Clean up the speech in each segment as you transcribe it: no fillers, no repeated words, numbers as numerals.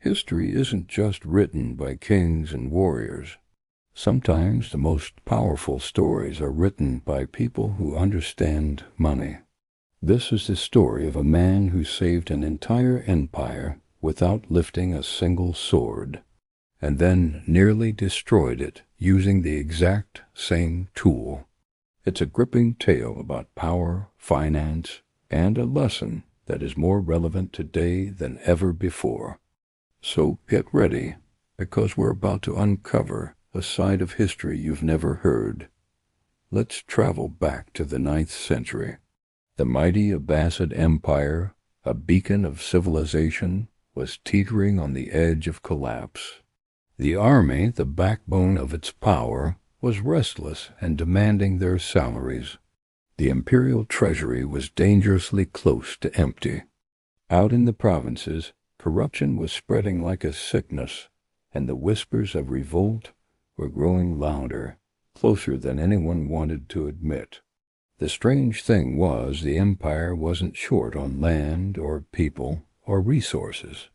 History isn't just written by kings and warriors. Sometimes the most powerful stories are written by people who understand money. This is the story of a man who saved an entire empire without lifting a single sword, and then nearly destroyed it using the exact same tool. It's a gripping tale about power, finance, and a lesson that is more relevant today than ever before. So get ready, because we're about to uncover a side of history you've never heard. Let's travel back to the 9th century. The mighty Abbasid Empire, a beacon of civilization, was teetering on the edge of collapse. The army, the backbone of its power, was restless and demanding their salaries. The imperial treasury was dangerously close to empty. Out in the provinces, corruption was spreading like a sickness, and the whispers of revolt were growing louder, closer than anyone wanted to admit. The strange thing was the empire wasn't short on land or people or resources.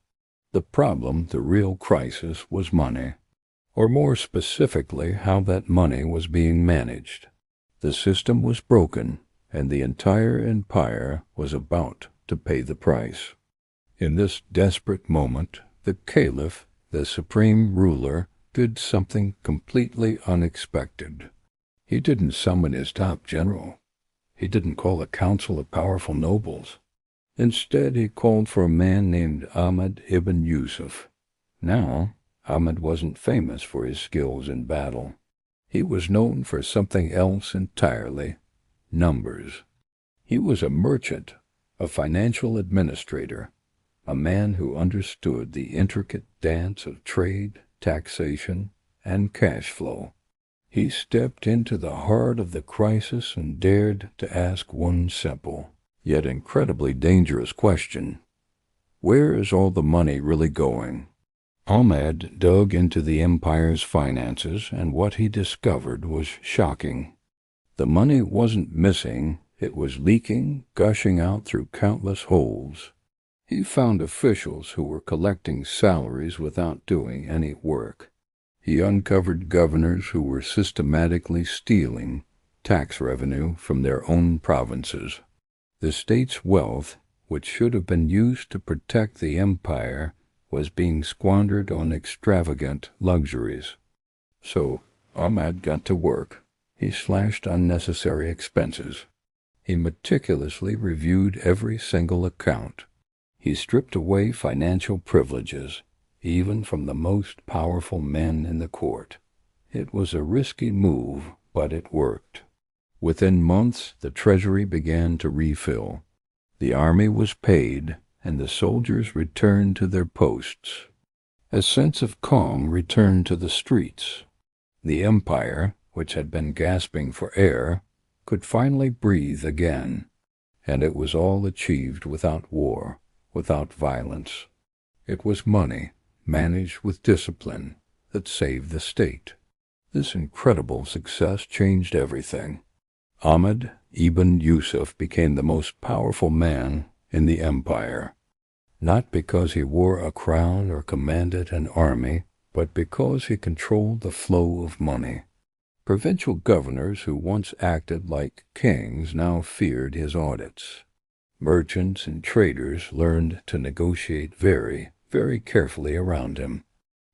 The problem, the real crisis, was money, or more specifically, how that money was being managed. The system was broken, and the entire empire was about to pay the price. In this desperate moment, the caliph, the supreme ruler, did something completely unexpected. He didn't summon his top general. He didn't call a council of powerful nobles. Instead, he called for a man named Ahmad ibn Yusuf. Now, Ahmad wasn't famous for his skills in battle. He was known for something else entirely: numbers. He was a merchant, a financial administrator, a man who understood the intricate dance of trade, taxation, and cash flow. He stepped into the heart of the crisis and dared to ask one simple, yet incredibly dangerous question: where is all the money really going? Ahmad dug into the empire's finances, and what he discovered was shocking. The money wasn't missing, it was leaking, gushing out through countless holes. He found officials who were collecting salaries without doing any work. He uncovered governors who were systematically stealing tax revenue from their own provinces. The state's wealth, which should have been used to protect the empire, was being squandered on extravagant luxuries. So Ahmad got to work. He slashed unnecessary expenses. He meticulously reviewed every single account. He stripped away financial privileges, even from the most powerful men in the court. It was a risky move, but it worked. Within months, the treasury began to refill. The army was paid, and the soldiers returned to their posts. A sense of calm returned to the streets. The empire, which had been gasping for air, could finally breathe again, and it was all achieved without war, without violence. It was money, managed with discipline, that saved the state. This incredible success changed everything. Ahmad ibn Yusuf became the most powerful man in the empire, not because he wore a crown or commanded an army, but because he controlled the flow of money. Provincial governors who once acted like kings now feared his audits. Merchants and traders learned to negotiate very, very carefully around him.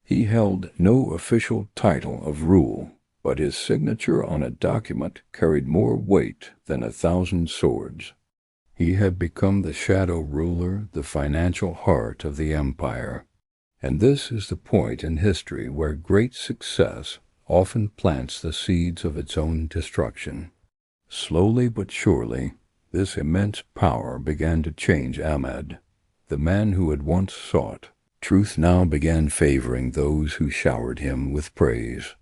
He held no official title of rule, but his signature on a document carried more weight than 1,000 swords. He had become the shadow ruler, the financial heart of the empire. And this is the point in history where great success often plants the seeds of its own destruction. Slowly but surely, this immense power began to change Ahmad. The man who had once sought truth now began favoring those who showered him with praise.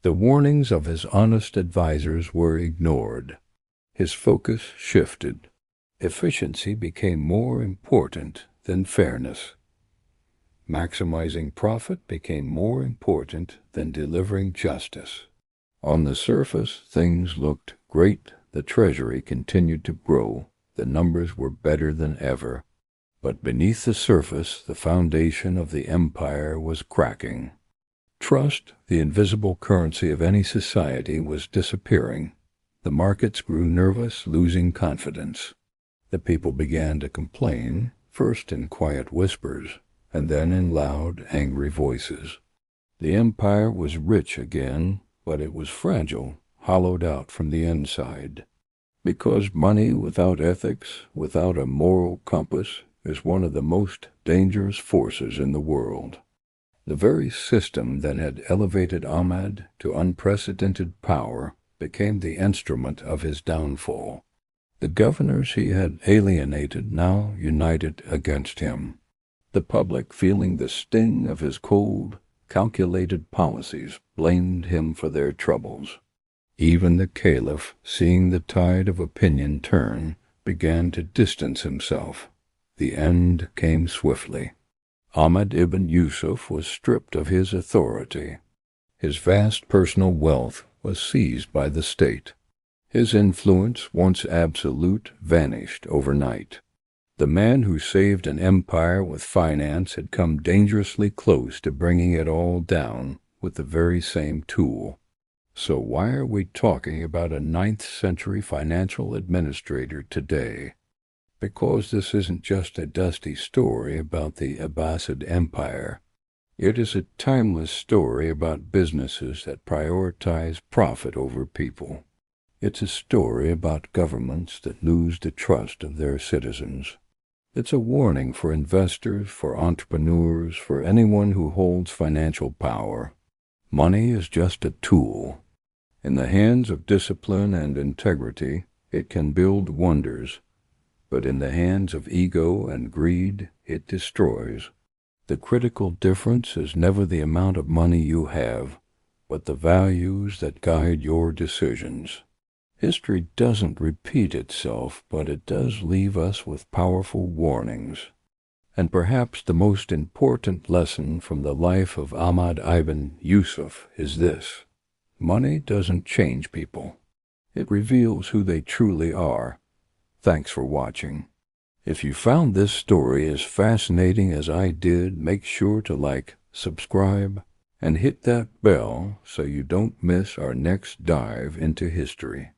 The warnings of his honest advisers were ignored. His focus shifted. Efficiency became more important than fairness. Maximizing profit became more important than delivering justice. On the surface, things looked great. The treasury continued to grow. The numbers were better than ever. But beneath the surface, the foundation of the empire was cracking. Trust, the invisible currency of any society, was disappearing. The markets grew nervous, losing confidence. The people began to complain, first in quiet whispers, and then in loud, angry voices. The empire was rich again, but it was fragile, hollowed out from the inside. Because money without ethics, without a moral compass, is one of the most dangerous forces in the world. The very system that had elevated Ahmad to unprecedented power became the instrument of his downfall. The governors he had alienated now united against him. The public, feeling the sting of his cold, calculated policies, blamed him for their troubles. Even the caliph, seeing the tide of opinion turn, began to distance himself. The end came swiftly. Ahmad ibn Yusuf was stripped of his authority. His vast personal wealth was seized by the state. His influence, once absolute, vanished overnight. The man who saved an empire with finance had come dangerously close to bringing it all down with the very same tool. So why are we talking about a 9th-century financial administrator today? Because this isn't just a dusty story about the Abbasid Empire. It is a timeless story about businesses that prioritize profit over people. It's a story about governments that lose the trust of their citizens. It's a warning for investors, for entrepreneurs, for anyone who holds financial power. Money is just a tool. In the hands of discipline and integrity, it can build wonders. But in the hands of ego and greed, it destroys. The critical difference is never the amount of money you have, but the values that guide your decisions. History doesn't repeat itself, but it does leave us with powerful warnings. And perhaps the most important lesson from the life of Ahmad ibn Yusuf is this: money doesn't change people. It reveals who they truly are. Thanks for watching. If you found this story as fascinating as I did, make sure to like, subscribe, and hit that bell so you don't miss our next dive into history.